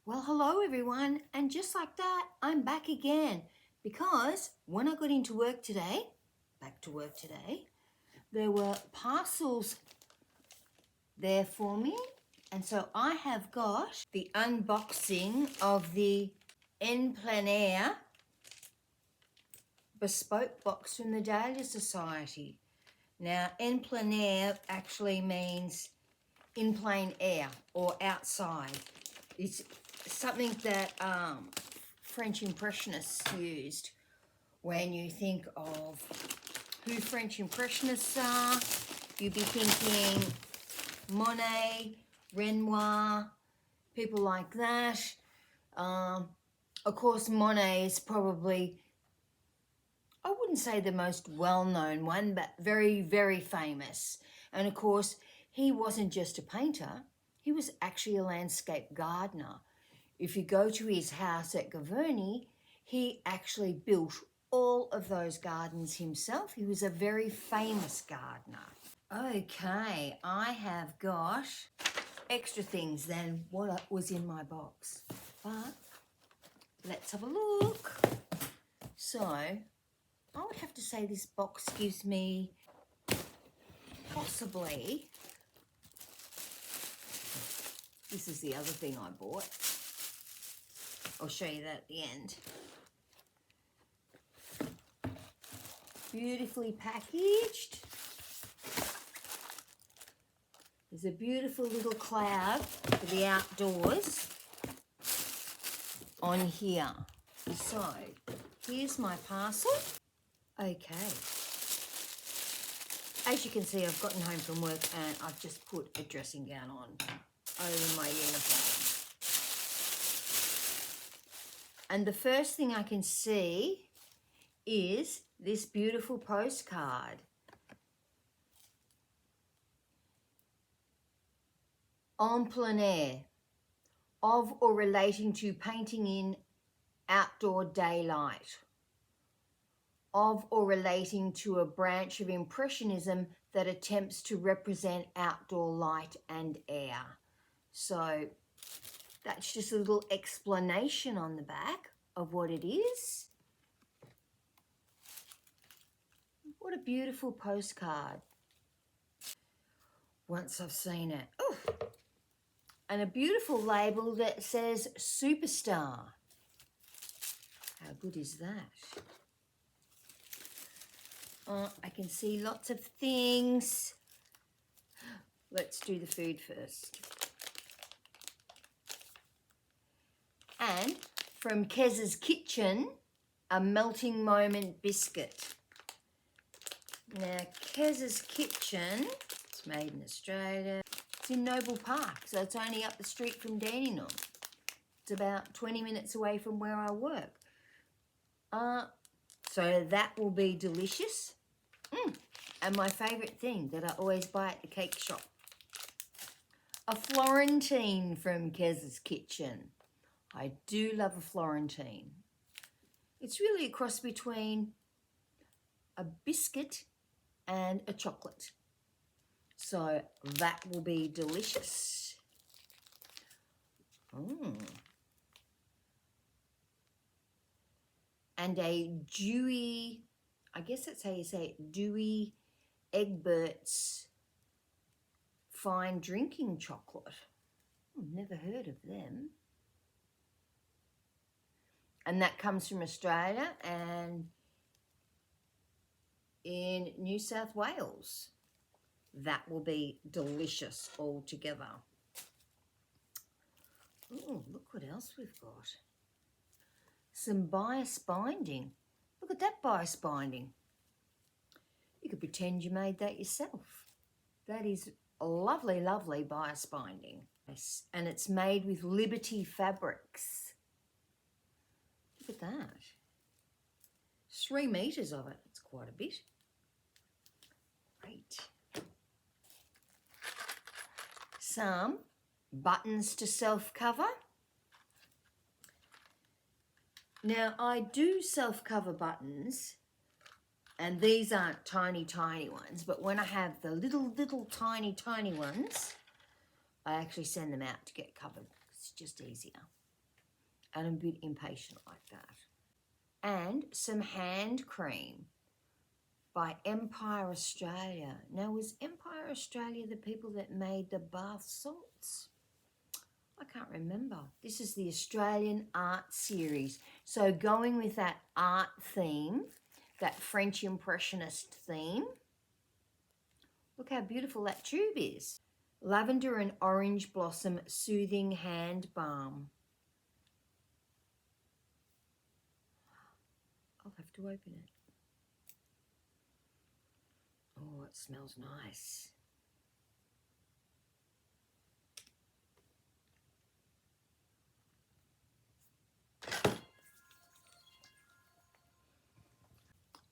Well, hello everyone, and just like that, I'm back again because when I got into work today, there were parcels there for me, and so I have got the unboxing of the En Plein Air Bespoke box from the Dahlia Sewciety. Now, En Plein Air actually means in plain air or outside. It's something that French Impressionists used. When you think of who French Impressionists are, you'd be thinking Monet, Renoir, people like that. Of course, Monet is probably, I wouldn't say the most well-known one, but very, very famous. And of course, he wasn't just a painter, he was actually a landscape gardener. If you go to his house at Giverny, he actually built all of those gardens himself. He was a very famous gardener. Okay, I have got extra things than what was in my box. But let's have a look. So, I would have to say this box gives me possibly, this is the other thing I bought. I'll show you that at the end. Beautifully packaged. There's a beautiful little cloud for the outdoors on here. So, here's my parcel. Okay. As you can see, I've gotten home from work and I've just put a dressing gown on over my uniform. And the first thing I can see is this beautiful postcard. En plein air, of or relating to painting in outdoor daylight. Of or relating to a branch of Impressionism that attempts to represent outdoor light and air. So that's just a little explanation on the back of what it is. What a beautiful postcard. Once I've seen it. Oh, and a beautiful label that says Superstar. How good is that? I can see lots of things. Let's do the food first. And from Kez's Kitchen, a melting moment biscuit. Now, Kez's Kitchen, it's made in Australia. It's in Noble Park, so it's only up the street from Dandenong. It's about 20 minutes away from where I work. So that will be delicious. And my favourite thing that I always buy at the cake shop. A Florentine from Kez's Kitchen. I do love a Florentine. It's really a cross between a biscuit and a chocolate. So that will be delicious. And a dewy, I guess that's how you say it, dewy Egbert's fine drinking chocolate. I've never heard of them. And that comes from Australia and in New South Wales. That will be delicious altogether. Oh, look what else we've got. Some bias binding. Look at that bias binding. You could pretend you made that yourself. That is a lovely, lovely bias binding. Yes, and it's made with Liberty fabrics. Look at that. 3 meters of it. It's quite a bit. Great. Some buttons to self-cover. Now, I do self-cover buttons, and these aren't tiny, tiny ones, but when I have the little, tiny ones, I actually send them out to get covered. It's just easier. and I'm a bit impatient like that. And some hand cream by Empire Australia. Now, was Empire Australia the people that made the bath salts? I can't remember. This is the Australian art series. So going with that art theme, that French Impressionist theme, look how beautiful that tube is. Lavender and Orange Blossom Soothing Hand Balm. I'll have to open it. Oh, it smells nice.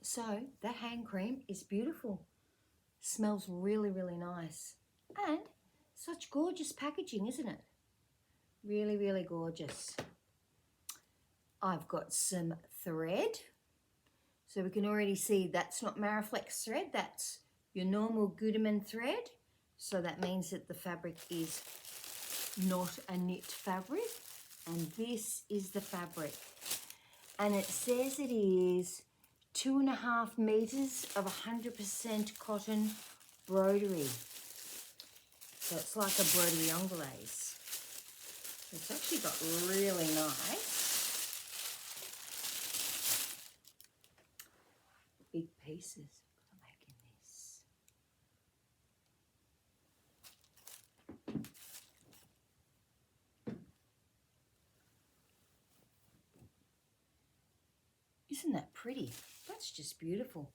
So that hand cream is beautiful. Smells really, really nice. And such gorgeous packaging, isn't it? Really, really gorgeous. I've got some thread. So we can already see that's not Mariflex thread. That's your normal Gutermann thread. So that means that the fabric is not a knit fabric. And this is the fabric. And it says it is 2.5 meters of 100% cotton broderie. So it's like a broderie anglaise. It's actually got really nice big pieces. I'm making this. Isn't that pretty? That's just beautiful.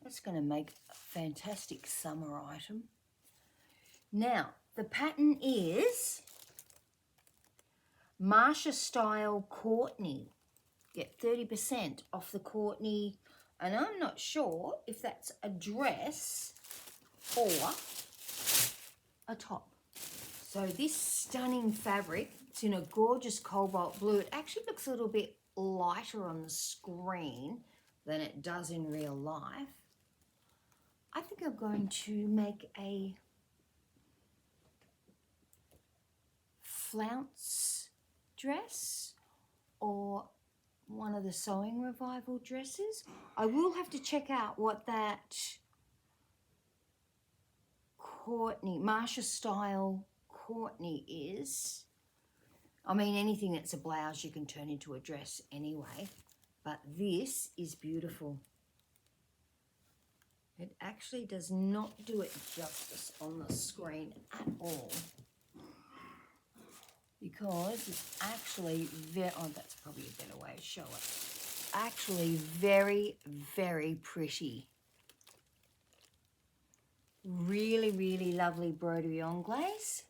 That's going to make a fantastic summer item. Now, the pattern is Marsha Style Courtney. Get 30% off the Courtney, and I'm not sure if that's a dress or a top. So this stunning fabric, it's in a gorgeous cobalt blue. It actually looks a little bit lighter on the screen than it does in real life. I think I'm going to make a flounce dress or one of the Sewing Revival dresses. I will have to check out what that Marsha Style Courtney is. I mean, anything that's a blouse you can turn into a dress anyway, but this is beautiful. It actually does not do it justice on the screen at all, because it's actually very, oh, that's probably a better way to show it. Actually very, very pretty. Really, really lovely broderie anglaise.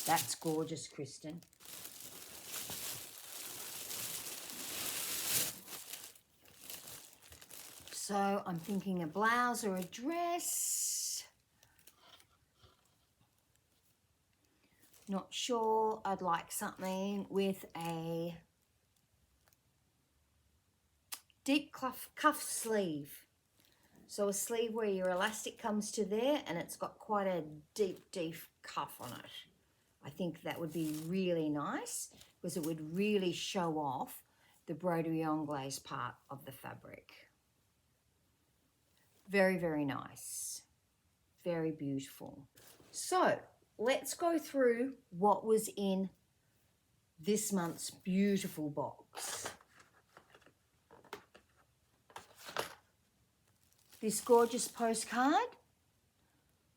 That's gorgeous, Kristen. So I'm thinking a blouse or a dress. Not sure. I'd like something with a deep cuff sleeve. So a sleeve where your elastic comes to there and it's got quite a deep cuff on it. I think that would be really nice because it would really show off the broderie anglaise part of the fabric. Very, very nice. Very beautiful. So let's go through what was in this month's beautiful box. This gorgeous postcard,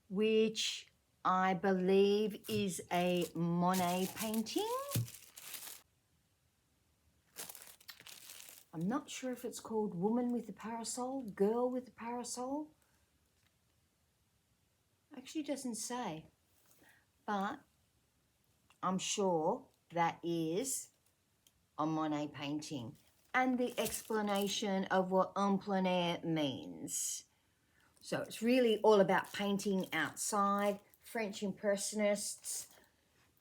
which I believe is a Monet painting. I'm not sure if it's called Woman with a Parasol, Girl with a Parasol. Actually doesn't say, but I'm sure that is a Monet painting. And the explanation of what En Plein Air means. So it's really all about painting outside, French Impressionists.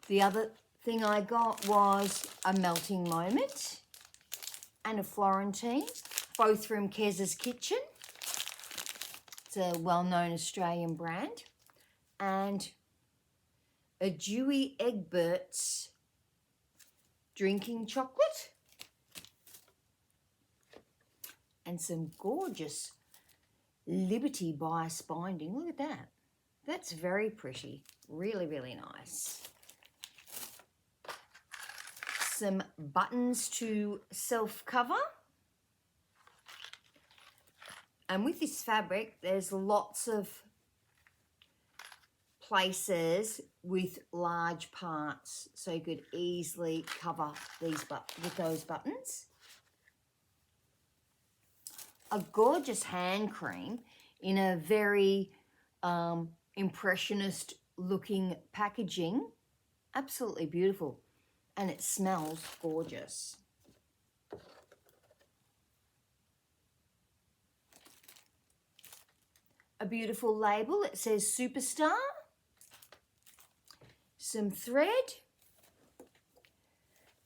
The other thing I got was a Melting Moment and a Florentine, both from Kez's Kitchen. It's a well-known Australian brand. And a Dewey Egbert's drinking chocolate. And some gorgeous Liberty bias binding. Look at that. That's very pretty. Really, really nice. Some buttons to self-cover. And with this fabric, there's lots of places with large parts, so you could easily cover these with those buttons. A gorgeous hand cream in a very impressionist looking packaging. Absolutely beautiful. And it smells gorgeous. A beautiful label. It says Superstar. Some thread.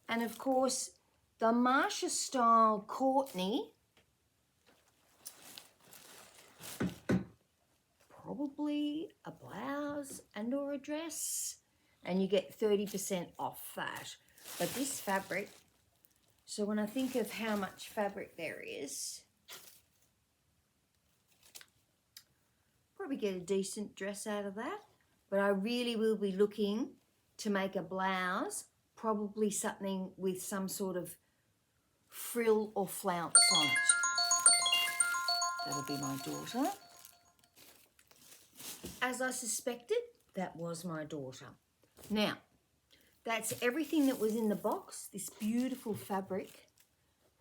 And of course, the Marsha style Courtney. Probably a blouse and or a dress. And you get 30% off that. But this fabric, so when I think of how much fabric there is, probably get a decent dress out of that. But I really will be looking to make a blouse, probably something with some sort of frill or flounce on it. That'll be my daughter. As I suspected, that was my daughter. Now, that's everything that was in the box, this beautiful fabric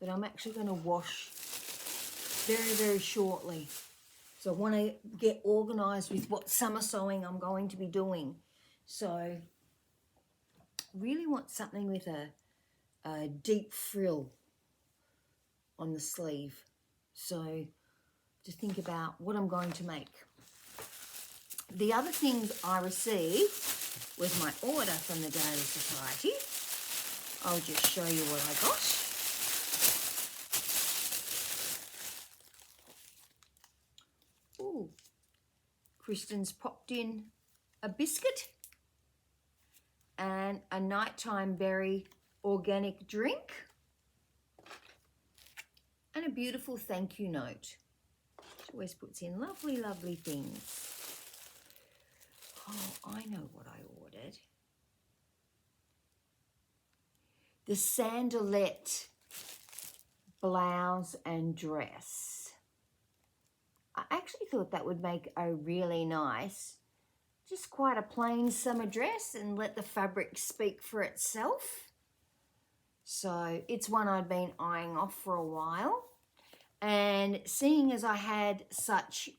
that I'm actually going to wash very, very shortly. So I want to get organised with what summer sewing I'm going to be doing. So really want something with a deep frill on the sleeve. So to think about what I'm going to make. The other things I received was my order from the Dahlia Sewciety. I'll just show you what I got. Ooh, Kristen's popped in a biscuit and a nighttime berry organic drink and a beautiful thank you note. She always puts in lovely, lovely things. Oh, I know what I ordered. The Sandalette blouse and dress. I actually thought that would make a really nice, just quite a plain summer dress and let the fabric speak for itself. So it's one I'd been eyeing off for a while. And seeing as I had such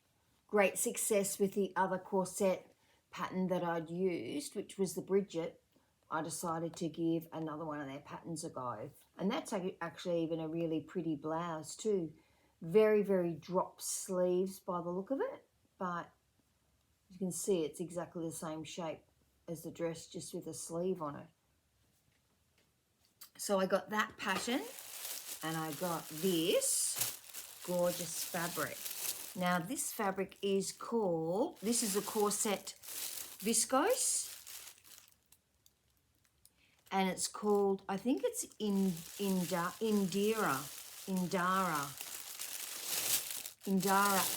great success with the other corset pattern that I'd used, which was the Bridget, I decided to give another one of their patterns a go. And that's actually even a really pretty blouse too. Very, very drop sleeves by the look of it, but you can see it's exactly the same shape as the dress, just with a sleeve on it. So I got that pattern and I got this gorgeous fabric. Now this fabric is called, this is a corset viscose, and it's called, I think it's Indara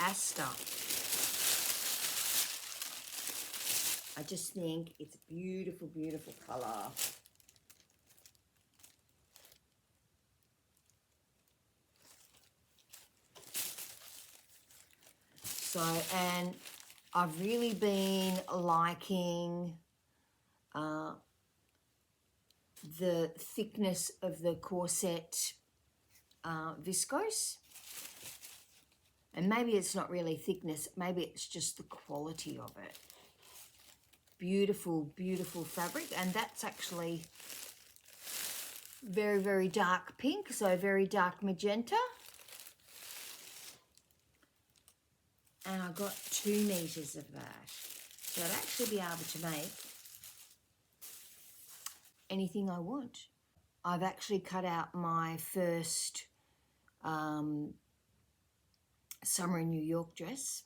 Aster. I just think it's a beautiful, beautiful colour. So, and I've really been liking the thickness of the corset viscose. And maybe it's not really thickness, maybe it's just the quality of it. Beautiful, beautiful fabric. And that's actually very, very dark pink, so very dark magenta. And I got 2 meters of that. So I'd actually be able to make anything I want. I've actually cut out my first summer in New York dress.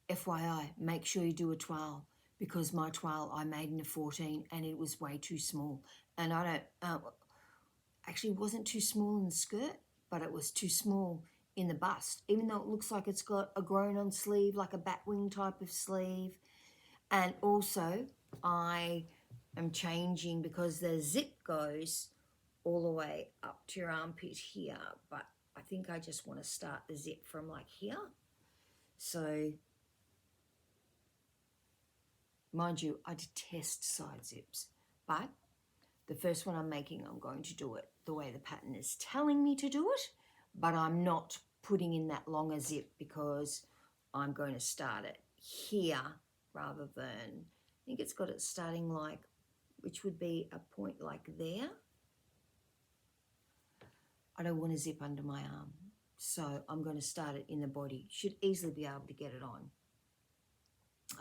FYI, make sure you do a toile because my toile I made in a 14 and it was way too small. And I don't, actually it wasn't too small in the skirt, but it was too small in the bust, even though it looks like it's got a grown on sleeve, like a batwing type of sleeve. And also I am changing because the zip goes all the way up to your armpit here, but I think I just want to start the zip from like here. So mind you, I detest side zips, but the first one I'm making, I'm going to do it the way the pattern is telling me to do it, but I'm not putting in that longer zip because I'm going to start it here rather than, I think it's got it starting like, which would be a point like there. I don't want to zip under my arm, so I'm going to start it in the body. Should easily be able to get it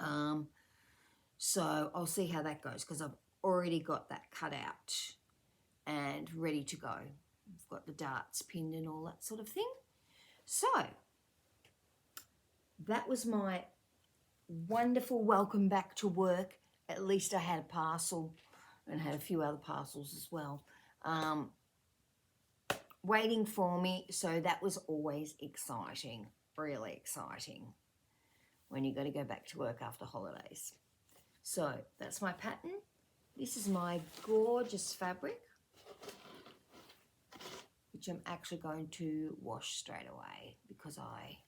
on. So I'll see how that goes because I've already got that cut out and ready to go. I've got the darts pinned and all that sort of thing. So that was my wonderful welcome back to work. At least I had a parcel and had a few other parcels as well waiting for me. So that was always exciting, really exciting when you got to go back to work after holidays. So that's my pattern. This is my gorgeous fabric, which I'm actually going to wash straight away because I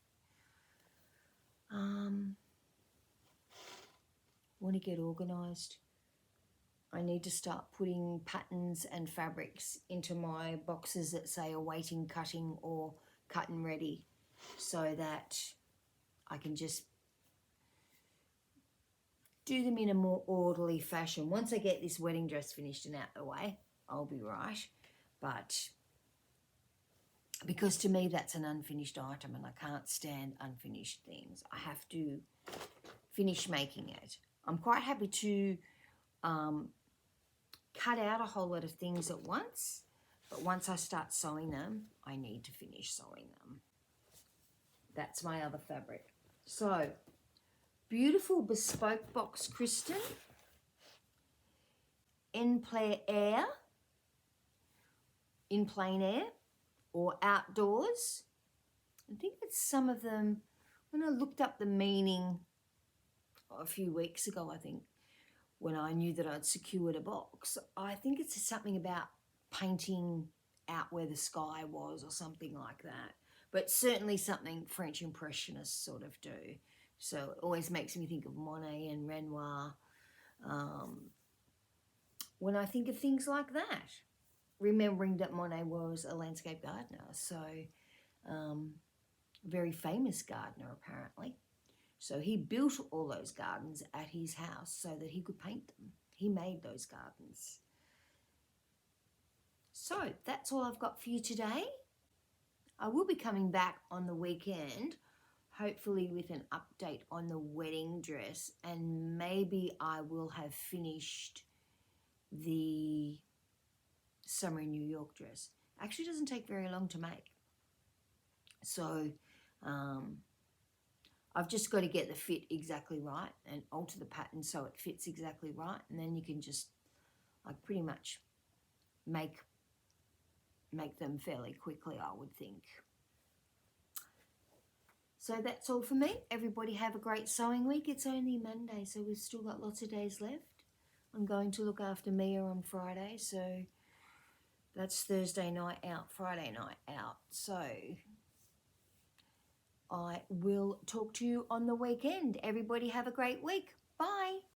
want to get organised. I need to start putting patterns and fabrics into my boxes that say awaiting cutting or cut and ready so that I can just do them in a more orderly fashion. Once I get this wedding dress finished and out the way, I'll be right. But because to me that's an unfinished item and I can't stand unfinished things. I have to finish making it. I'm quite happy to cut out a whole lot of things at once, but once I start sewing them, I need to finish sewing them. That's my other fabric. So, beautiful bespoke box Kristen, En Plein Air, In Plein Air, or Outdoors. I think it's some of them, when I looked up the meaning a few weeks ago, I think, when I knew that I'd secured a box, I think it's something about painting out where the sky was or something like that. But certainly something French Impressionists sort of do. So it always makes me think of Monet and Renoir when I think of things like that. Remembering that Monet was a landscape gardener, so very famous gardener apparently. So he built all those gardens at his house so that he could paint them. He made those gardens. So that's all I've got for you today. I will be coming back on the weekend, hopefully with an update on the wedding dress, and maybe I will have finished the summer in New York dress. Actually, it doesn't take very long to make. So I've just got to get the fit exactly right and alter the pattern so it fits exactly right, and then you can just like pretty much make them fairly quickly, I would think. So that's all for me. Everybody have a great sewing week. It's only Monday, so we've still got lots of days left. I'm going to look after Mia on Friday, so that's Thursday night out, Friday night out. So I will talk to you on the weekend. Everybody have a great week. Bye.